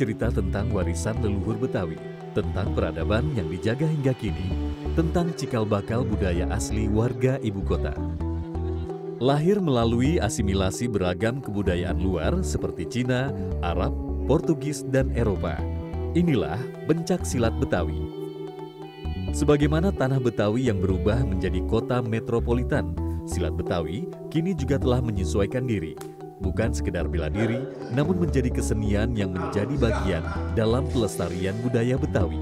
bercerita tentang warisan leluhur Betawi, tentang peradaban yang dijaga hingga kini, tentang cikal bakal budaya asli warga ibu kota. Lahir melalui asimilasi beragam kebudayaan luar seperti Cina, Arab, Portugis, dan Eropa. Inilah Pencak Silat Betawi. Sebagaimana tanah Betawi yang berubah menjadi kota metropolitan, silat Betawi kini juga telah menyesuaikan diri. Bukan sekedar bela diri, namun menjadi kesenian yang menjadi bagian dalam pelestarian budaya Betawi.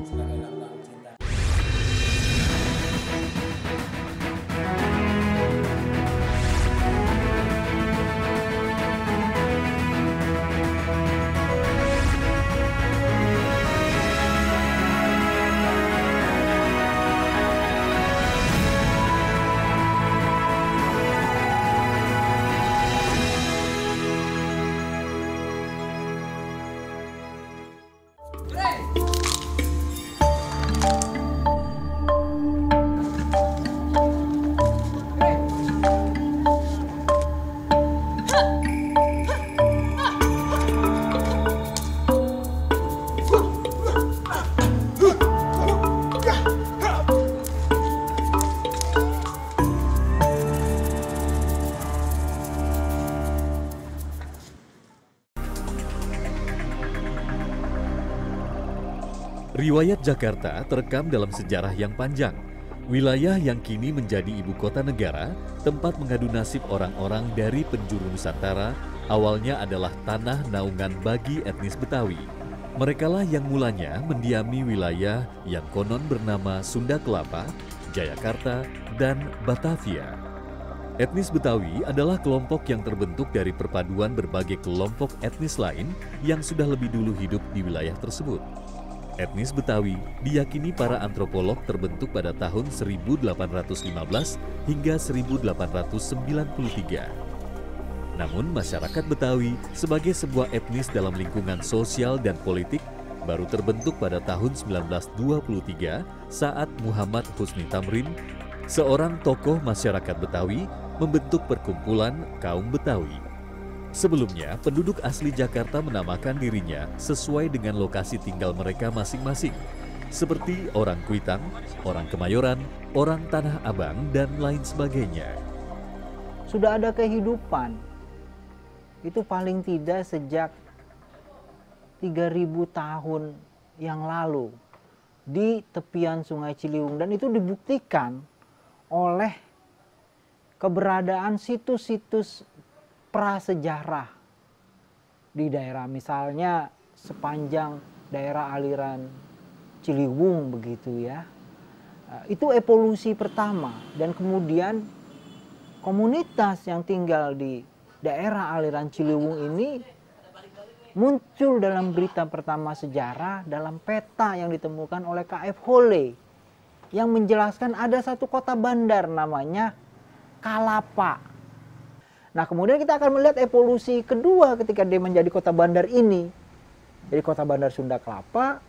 Riwayat Jakarta terekam dalam sejarah yang panjang. Wilayah yang kini menjadi ibu kota negara, tempat mengadu nasib orang-orang dari penjuru Nusantara, awalnya adalah tanah naungan bagi etnis Betawi. Merekalah yang mulanya mendiami wilayah yang konon bernama Sunda Kelapa, Jayakarta, dan Batavia. Etnis Betawi adalah kelompok yang terbentuk dari perpaduan berbagai kelompok etnis lain yang sudah lebih dulu hidup di wilayah tersebut. Etnis Betawi diyakini para antropolog terbentuk pada tahun 1815 hingga 1893. Namun masyarakat Betawi sebagai sebuah etnis dalam lingkungan sosial dan politik baru terbentuk pada tahun 1923 saat Muhammad Husni Tamrin, seorang tokoh masyarakat Betawi, membentuk perkumpulan kaum Betawi. Sebelumnya, penduduk asli Jakarta menamakan dirinya sesuai dengan lokasi tinggal mereka masing-masing, seperti orang Kuitang, orang Kemayoran, orang Tanah Abang, dan lain sebagainya. Sudah ada kehidupan, itu paling tidak sejak 3.000 tahun yang lalu di tepian Sungai Ciliwung, dan itu dibuktikan oleh keberadaan situs-situs prasejarah di daerah, misalnya sepanjang daerah aliran Ciliwung begitu ya. Itu evolusi pertama, dan kemudian komunitas yang tinggal di daerah aliran Ciliwung ini muncul dalam berita pertama sejarah dalam peta yang ditemukan oleh K.F. Hole yang menjelaskan ada satu kota bandar namanya Kalapa. Nah, kemudian kita akan melihat evolusi kedua ketika dia menjadi kota bandar ini. Jadi kota bandar Sunda Kelapa,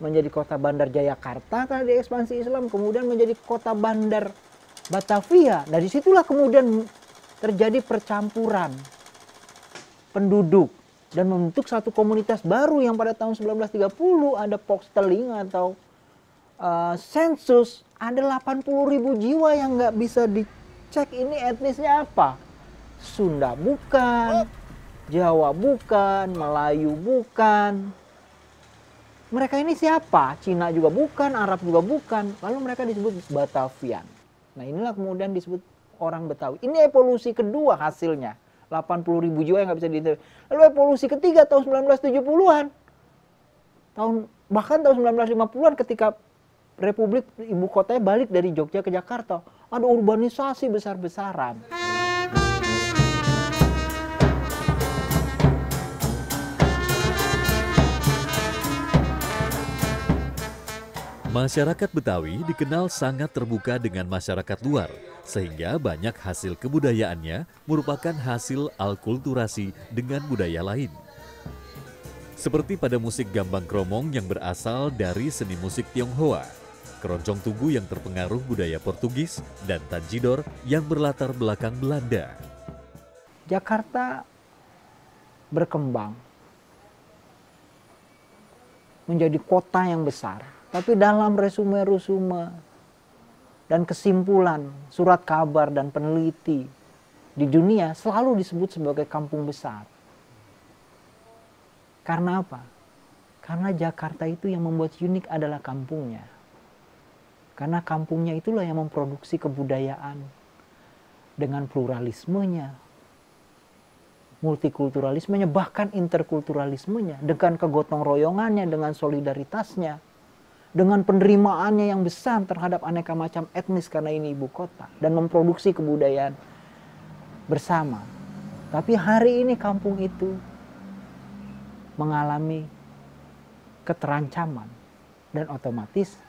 menjadi kota bandar Jayakarta karena dia ekspansi Islam, kemudian menjadi kota bandar Batavia. Nah, disitulah kemudian terjadi percampuran penduduk dan membentuk satu komunitas baru yang pada tahun 1930 ada Poxteling atau sensus, ada 80.000 jiwa yang nggak bisa dicek ini etnisnya apa. Sunda bukan, Jawa bukan, Melayu bukan. Mereka ini siapa? Cina juga bukan, Arab juga bukan. Lalu mereka disebut Batavian. Nah, inilah kemudian disebut orang Betawi. Ini evolusi kedua hasilnya. 80.000 jiwa yang nggak bisa diintervensi. Lalu evolusi ketiga tahun 1970-an. Bahkan tahun 1950-an ketika Republik ibu kotanya balik dari Jogja ke Jakarta. Ada urbanisasi besar-besaran. Masyarakat Betawi dikenal sangat terbuka dengan masyarakat luar, sehingga banyak hasil kebudayaannya merupakan hasil alkulturasi dengan budaya lain. Seperti pada musik gambang kromong yang berasal dari seni musik Tionghoa, keroncong tugu yang terpengaruh budaya Portugis, dan tanjidor yang berlatar belakang Belanda. Jakarta berkembang menjadi kota yang besar. Tapi dalam resume-resume dan kesimpulan surat kabar dan peneliti di dunia selalu disebut sebagai kampung besar. Karena apa? Karena Jakarta itu yang membuat unik adalah kampungnya. Karena kampungnya itulah yang memproduksi kebudayaan dengan pluralismenya, multikulturalismenya, bahkan interkulturalismenya, dengan kegotong royongannya, dengan solidaritasnya, dengan penerimaannya yang besar terhadap aneka macam etnis karena ini ibu kota, dan memproduksi kebudayaan bersama. Tapi hari ini kampung itu mengalami keterancaman, dan otomatis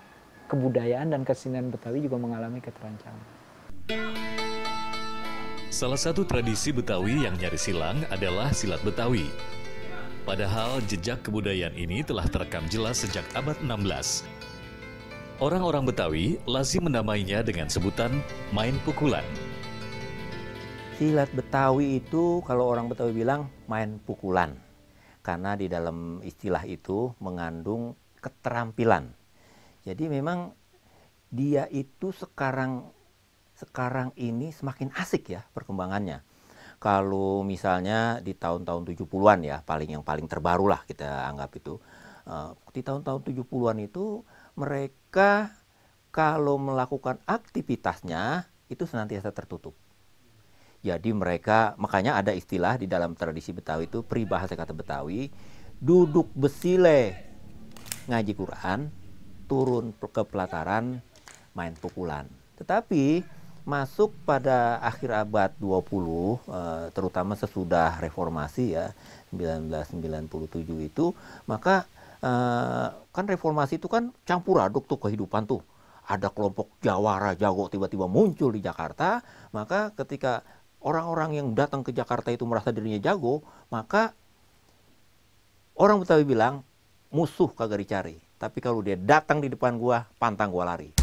kebudayaan dan kesenian Betawi juga mengalami keterancaman. Salah satu tradisi Betawi yang nyaris hilang adalah silat Betawi. Padahal jejak kebudayaan ini telah terekam jelas sejak abad 16. Orang-orang Betawi lazim menamainya dengan sebutan main pukulan. Silat Betawi itu kalau orang Betawi bilang main pukulan. Karena di dalam istilah itu mengandung keterampilan. Jadi memang dia itu sekarang ini semakin asik ya perkembangannya. Kalau misalnya di tahun-tahun 70-an ya, yang paling terbaru lah kita anggap itu. Di tahun-tahun 70-an itu mereka kalau melakukan aktivitasnya itu senantiasa tertutup. Jadi mereka, makanya ada istilah di dalam tradisi Betawi itu, peribahasa kata Betawi, duduk besile ngaji Quran, turun ke pelataran main pukulan. Tetapi masuk pada akhir abad 20, terutama sesudah reformasi ya, 1997 itu, maka kan reformasi itu kan campur aduk tuh kehidupan tuh. Ada kelompok jawara jago tiba-tiba muncul di Jakarta, maka ketika orang-orang yang datang ke Jakarta itu merasa dirinya jago, maka orang Betawi bilang, musuh kagak dicari. Tapi kalau dia datang di depan gua, pantang gua lari.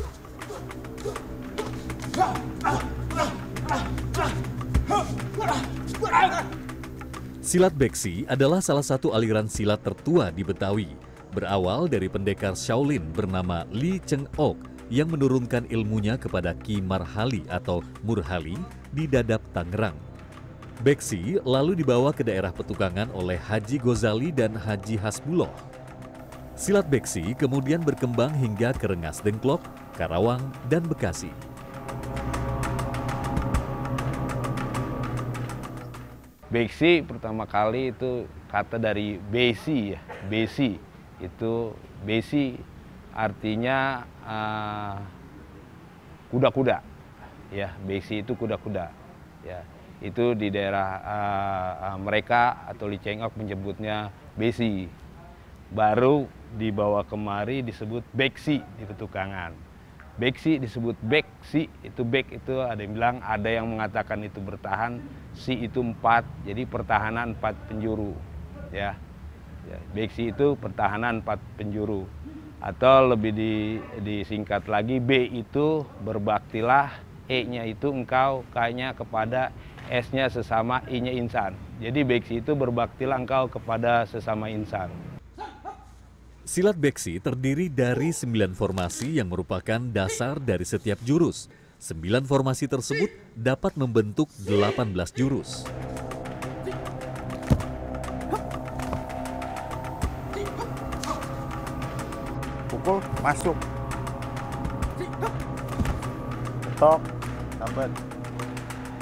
Silat Beksi adalah salah satu aliran silat tertua di Betawi. Berawal dari pendekar Shaolin bernama Li Cheng Ok yang menurunkan ilmunya kepada Ki Marhali atau Murhali di Dadap, Tangerang. Beksi lalu dibawa ke daerah Petukangan oleh Haji Ghazali dan Haji Hasbuloh. Silat Beksi kemudian berkembang hingga ke Rengas Dengklok, Karawang, dan Bekasi. Beksi pertama kali itu kata dari besi ya, besi. Itu besi artinya kuda-kuda. Ya, besi itu kuda-kuda. Ya, itu di daerah mereka atau Li Cheng Ok menyebutnya besi. Baru dibawa kemari disebut beksi di Petukangan. Beksi disebut beksi, itu bek itu ada yang bilang, ada yang mengatakan itu bertahan, si itu 4, jadi pertahanan 4 penjuru. Ya, beksi itu pertahanan 4 penjuru. Atau lebih disingkat lagi, B itu berbaktilah, E-nya itu engkau, K-nya kepada, S-nya sesama, I-nya insan. Jadi beksi itu berbaktilah engkau kepada sesama insan. Silat Beksi terdiri dari 9 formasi yang merupakan dasar dari setiap jurus. 9 formasi tersebut dapat membentuk 18 jurus. Pukul, masuk. Tok, sambat.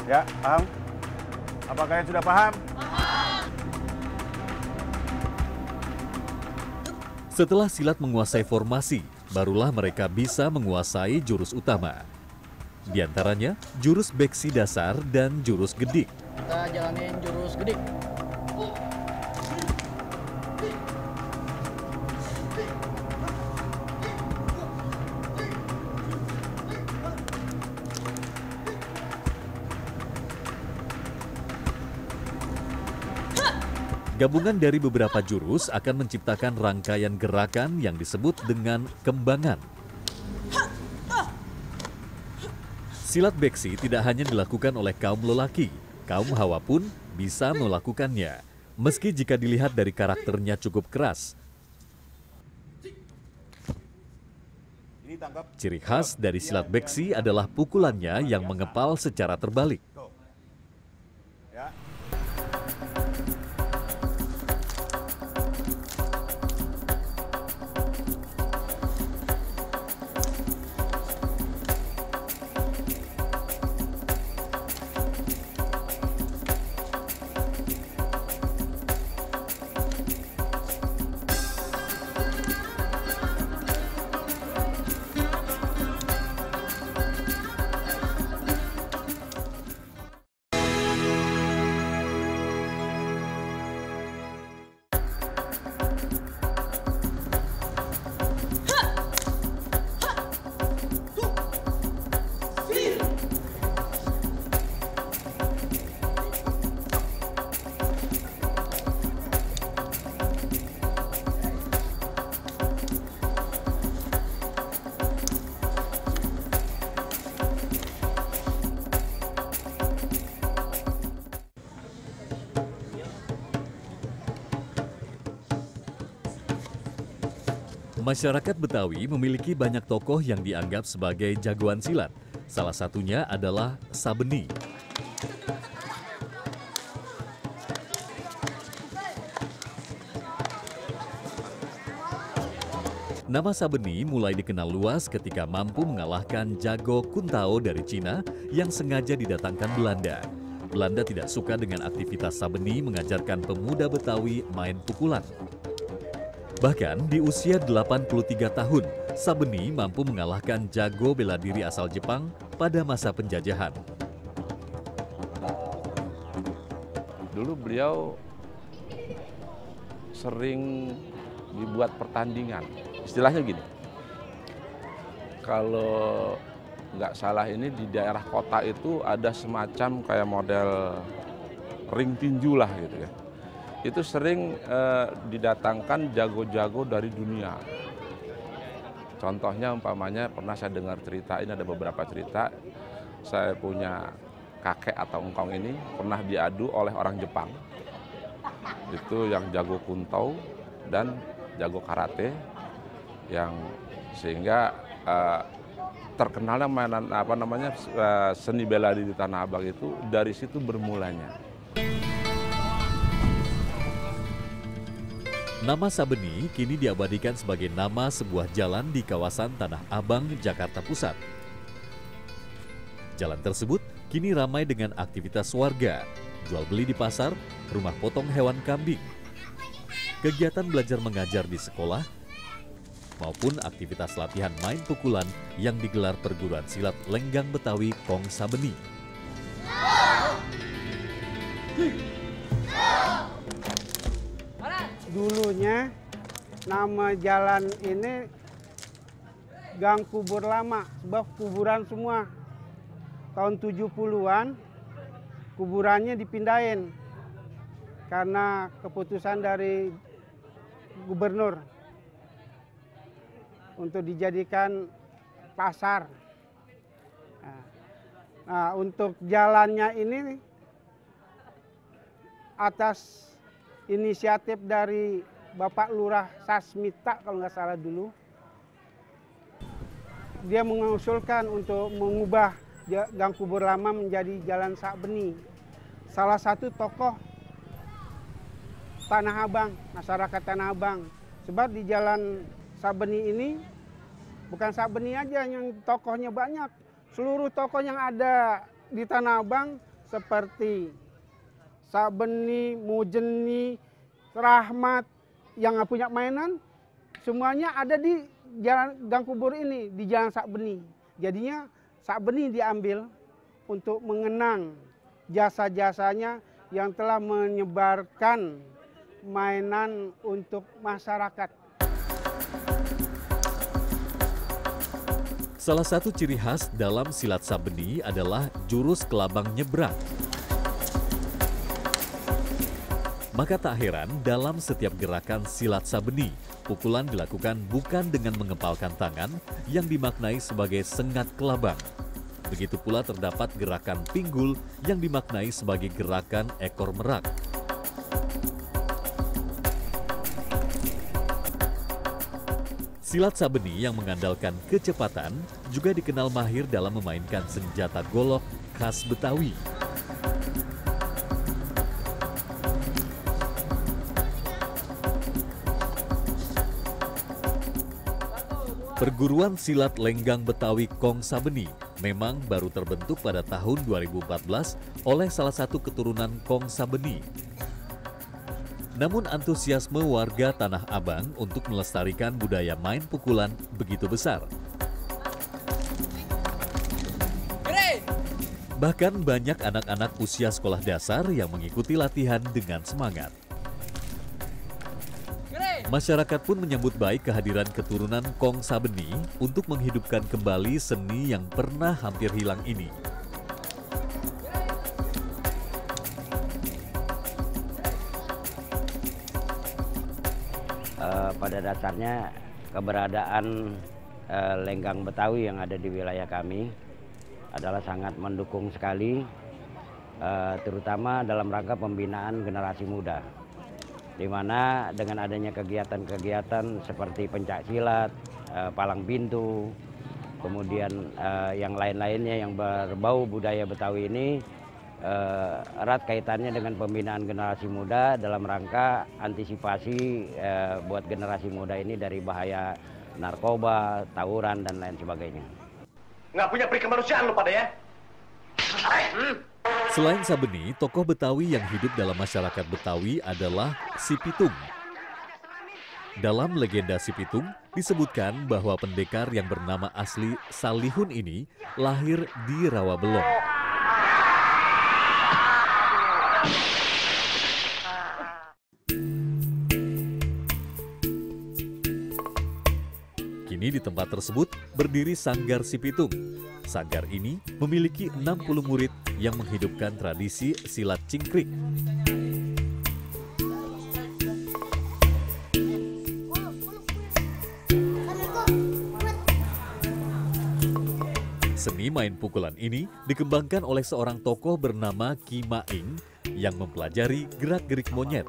Ya, paham? Apa kalian sudah paham? Setelah silat menguasai formasi, barulah mereka bisa menguasai jurus utama. Di antaranya, jurus beksi dasar dan jurus gedik. Kita jalanin jurus gedik. Gabungan dari beberapa jurus akan menciptakan rangkaian gerakan yang disebut dengan kembangan. Silat beksi tidak hanya dilakukan oleh kaum lelaki, kaum hawa pun bisa melakukannya. Meski jika dilihat dari karakternya cukup keras. tangkap. Ciri khas dari silat beksi adalah pukulannya yang mengepal secara terbalik. Tuh. Ya. Masyarakat Betawi memiliki banyak tokoh yang dianggap sebagai jagoan silat. Salah satunya adalah Sabeni. Nama Sabeni mulai dikenal luas ketika mampu mengalahkan jago Kuntao dari Cina yang sengaja didatangkan Belanda. Belanda tidak suka dengan aktivitas Sabeni mengajarkan pemuda Betawi main pukulan. Bahkan di usia 83 tahun, Sabeni mampu mengalahkan jago bela diri asal Jepang pada masa penjajahan. Dulu beliau sering dibuat pertandingan. Istilahnya gini, kalau nggak salah ini di daerah kota itu ada semacam kayak model ring tinju lah gitu ya. Itu sering didatangkan jago-jago dari dunia. Contohnya umpamanya pernah saya dengar cerita, ini ada beberapa cerita, saya punya kakek atau engkong ini pernah diadu oleh orang Jepang. Itu yang jago kuntau dan jago karate, yang sehingga terkenalnya mainan seni bela diri di Tanah Abang itu dari situ bermulanya. Nama Sabeni kini diabadikan sebagai nama sebuah jalan di kawasan Tanah Abang, Jakarta Pusat. Jalan tersebut kini ramai dengan aktivitas warga, jual beli di pasar, rumah potong hewan kambing, kegiatan belajar mengajar di sekolah, maupun aktivitas latihan main pukulan yang digelar perguruan silat Lenggang Betawi Kong Sabeni. Dulunya nama jalan ini Gang Kubur Lama, sebab kuburan semua. Tahun 70-an kuburannya dipindahin karena keputusan dari gubernur untuk dijadikan pasar. Nah, untuk jalannya ini atas inisiatif dari Bapak Lurah Sasmita kalau nggak salah dulu. Dia mengusulkan untuk mengubah Gang Kubur Lama menjadi Jalan Sabeni. Salah satu tokoh Tanah Abang, masyarakat Tanah Abang. Sebab di Jalan Sabeni ini bukan Sabeni aja yang tokohnya banyak. Seluruh tokoh yang ada di Tanah Abang seperti Sabeni, Mujeni, Rahmat yang nggak punya mainan, semuanya ada di Jalan Gang Kubur ini, di Jalan Sabeni. Jadinya Sabeni diambil untuk mengenang jasa-jasanya yang telah menyebarkan mainan untuk masyarakat. Salah satu ciri khas dalam silat Sabeni adalah jurus kelabang nyebrang. Maka tak heran dalam setiap gerakan silat Sabeni, pukulan dilakukan bukan dengan mengepalkan tangan yang dimaknai sebagai sengat kelabang. Begitu pula terdapat gerakan pinggul yang dimaknai sebagai gerakan ekor merak. Silat Sabeni yang mengandalkan kecepatan juga dikenal mahir dalam memainkan senjata golok khas Betawi. Perguruan silat Lenggang Betawi Kong Sabeni memang baru terbentuk pada tahun 2014 oleh salah satu keturunan Kong Sabeni. Namun antusiasme warga Tanah Abang untuk melestarikan budaya main pukulan begitu besar. Bahkan banyak anak-anak usia sekolah dasar yang mengikuti latihan dengan semangat. Masyarakat pun menyambut baik kehadiran keturunan Kong Sabeni untuk menghidupkan kembali seni yang pernah hampir hilang ini. Pada dasarnya keberadaan Lenggang Betawi yang ada di wilayah kami adalah sangat mendukung sekali, terutama dalam rangka pembinaan generasi muda. Di mana dengan adanya kegiatan-kegiatan seperti pencak silat, palang pintu, kemudian yang lain-lainnya yang berbau budaya Betawi ini erat kaitannya dengan pembinaan generasi muda dalam rangka antisipasi buat generasi muda ini dari bahaya narkoba, tawuran, dan lain sebagainya. Nggak punya peri kemanusiaan lu pada ya? Selain Sabeni, tokoh Betawi yang hidup dalam masyarakat Betawi adalah Si Pitung. Dalam legenda Si Pitung disebutkan bahwa pendekar yang bernama asli Salihun ini lahir di Rawabelong. Kini di tempat tersebut berdiri Sanggar Si Pitung. Sanggar ini memiliki 60 murid yang menghidupkan tradisi silat cingkrik. Seni main pukulan ini dikembangkan oleh seorang tokoh bernama Ki Maing yang mempelajari gerak-gerik monyet.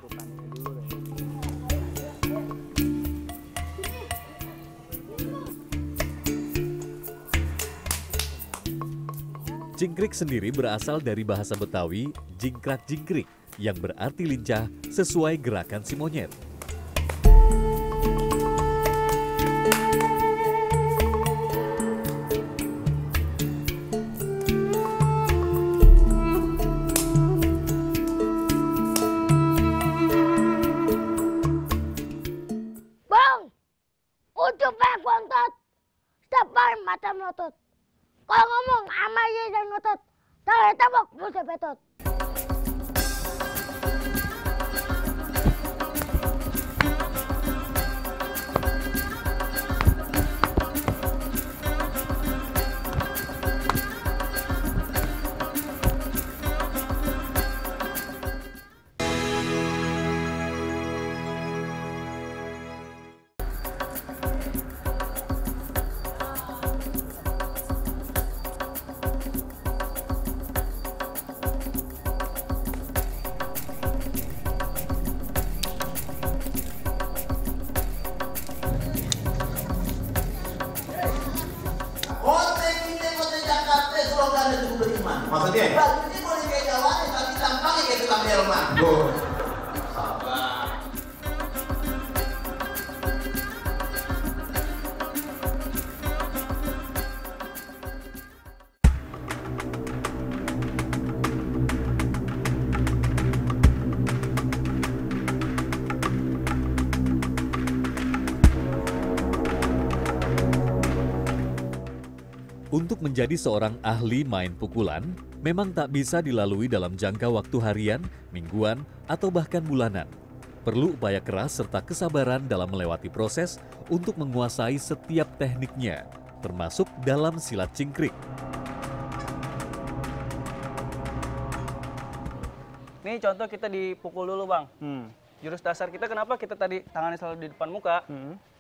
Cingkrik sendiri berasal dari bahasa Betawi jingkrak-jingkrik yang berarti lincah sesuai gerakan si monyet. Bang, ucup kontot, depan mata melotot. Kalau ngomong ama aja dan ngotot, tak tabok buset betot. Maksudnya? Ini mau kayak Jawa, tapi tampaknya kayak tukang delman. Sabar. Untuk menjadi seorang ahli main pukulan, memang tak bisa dilalui dalam jangka waktu harian, mingguan, atau bahkan bulanan. Perlu upaya keras serta kesabaran dalam melewati proses untuk menguasai setiap tekniknya, termasuk dalam silat cingkrik. Ini contoh kita dipukul dulu, Bang. Jurus dasar kita kenapa kita tadi tangannya selalu di depan muka.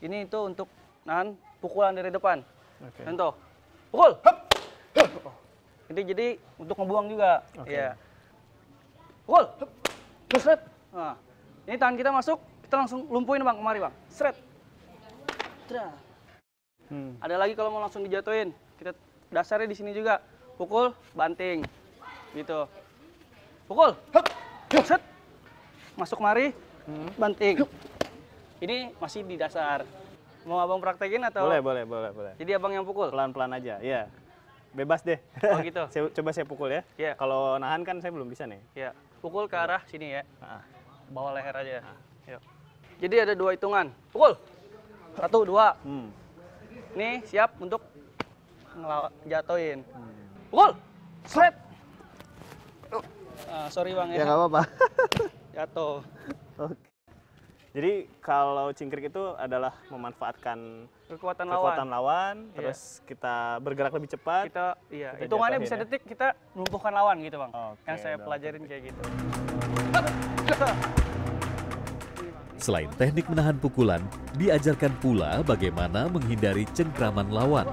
Ini itu untuk nahan pukulan dari depan. Contoh. Pukul. Ini jadi untuk ngebuang juga. Iya. Pukul. Seret. Nah, ini tangan kita masuk, kita langsung lumpuhin, Bang, kemari, Bang. Seret. Ada lagi kalau mau langsung dijatuhin, kita dasarnya di sini juga. Pukul, banting, gitu. Pukul, set, masuk mari, banting. Ini masih di dasar. Mau abang praktekin atau? Boleh. Jadi abang yang pukul? Pelan-pelan aja, iya. Bebas deh. Oh gitu? Coba saya pukul ya. Iya. Kalau nahan kan saya belum bisa nih. Iya. Pukul ke arah sini ya. Bawah leher aja. Yuk. Jadi ada 2 hitungan. Pukul. 1, 2. Nih siap untuk jatuhin. Pukul. Slet. Sorry bang ya. Ya nggak apa-apa. Jatuh. Oke. Jadi kalau cingkrik itu adalah memanfaatkan kekuatan lawan, terus kita bergerak lebih cepat. Iya. Hitungannya bisa detik kita melumpuhkan lawan gitu bang. Yang saya pelajarin kayak gitu. Selain teknik menahan pukulan, diajarkan pula bagaimana menghindari cengkraman lawan.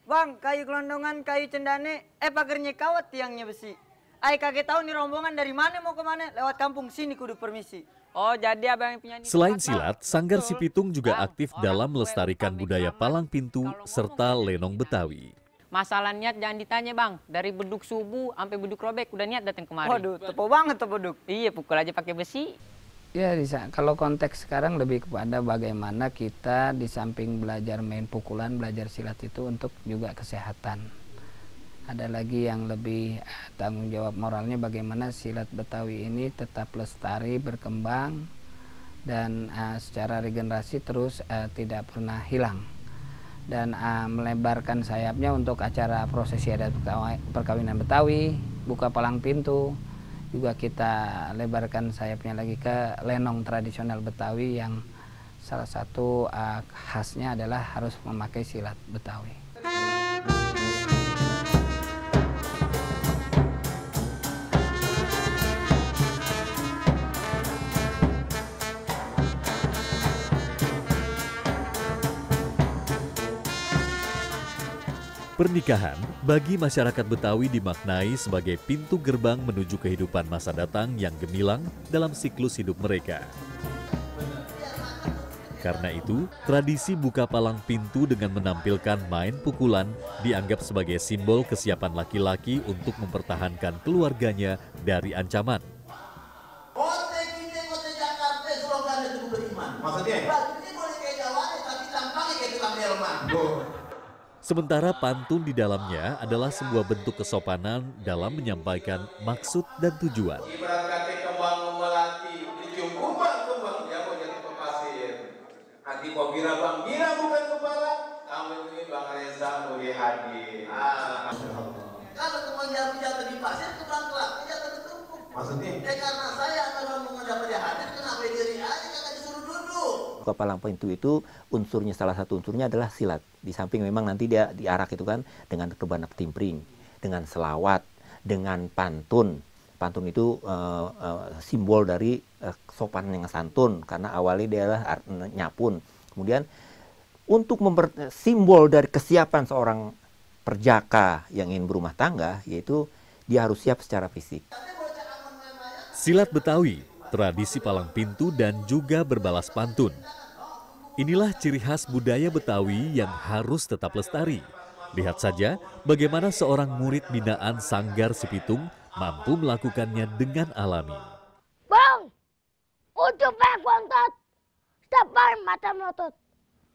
Bang, kayu kelondongan, kayu cendane, pagernya kawat tiangnya besi. Ay kaget tahu nih rombongan dari mana mau kemana, lewat kampung sini kudu permisi. Oh jadi abang yang penyanyi. Selain silat, Sanggar Si Pitung juga aktif dalam melestarikan budaya palang pintu serta lenong Betawi. Masalah niat jangan ditanya bang, dari beduk subuh sampai beduk robek udah niat datang kemari. Waduh, tepo banget tuh beduk. Iya, pukul aja pakai besi. Ya, kalau konteks sekarang lebih kepada bagaimana kita di samping belajar main pukulan, belajar silat itu untuk juga kesehatan. Ada lagi yang lebih tanggung jawab moralnya bagaimana silat Betawi ini tetap lestari, berkembang, dan secara regenerasi terus tidak pernah hilang. Dan melebarkan sayapnya untuk acara prosesi adat perkawinan Betawi, buka palang pintu. Juga kita lebarkan sayapnya lagi ke lenong tradisional Betawi yang salah satu khasnya adalah harus memakai silat Betawi. Pernikahan bagi masyarakat Betawi dimaknai sebagai pintu gerbang menuju kehidupan masa datang yang gemilang dalam siklus hidup mereka. Karena itu, tradisi buka palang pintu dengan menampilkan main pukulan dianggap sebagai simbol kesiapan laki-laki untuk mempertahankan keluarganya dari ancaman. Maksudnya? Ini boleh kayak Jawa tapi tampaknya kayak tukang delman. Sementara pantun di dalamnya adalah sebuah bentuk kesopanan dalam menyampaikan maksud dan tujuan. Ibarat kaki kembang melati, dicium kembang dia mau jadi pepasir. Nanti kau kira Bang Gira bukan kepala, kamu ini Bang Reza Nuri Hadi. Kalau kembang jatuh di pasir, kembang kelapa jatuh di tumpuk. Maksudnya? Karena saya kalau mau dapat di hadir, kenapa diri aja kakak disuruh duduk? Buka palang pintu itu unsurnya, salah satu unsurnya adalah silat. Di samping memang nanti dia diarak itu kan dengan kebanak timpring, dengan selawat, dengan pantun. Pantun itu simbol dari sopan yang santun karena awalnya dia adalah nyapun. Kemudian untuk simbol dari kesiapan seorang perjaka yang ingin berumah tangga, yaitu dia harus siap secara fisik. Silat Betawi, tradisi palang pintu dan juga berbalas pantun. Inilah ciri khas budaya Betawi yang harus tetap lestari. Lihat saja bagaimana seorang murid binaan Sanggar Si Pitung mampu melakukannya dengan alami. Bang, ucup kontot, depan mata melotot.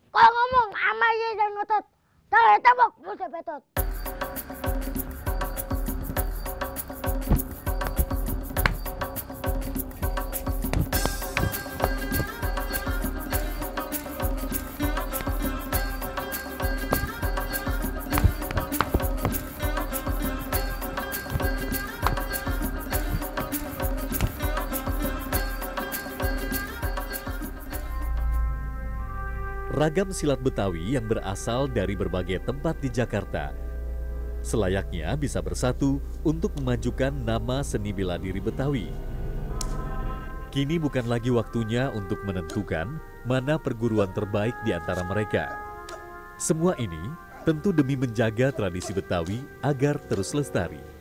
Kalau ngomong ama ye dan ngotot, tak tabok buset betot. Ragam silat Betawi yang berasal dari berbagai tempat di Jakarta selayaknya bisa bersatu untuk memajukan nama seni bela diri Betawi. Kini bukan lagi waktunya untuk menentukan mana perguruan terbaik di antara mereka. Semua ini tentu demi menjaga tradisi Betawi agar terus lestari.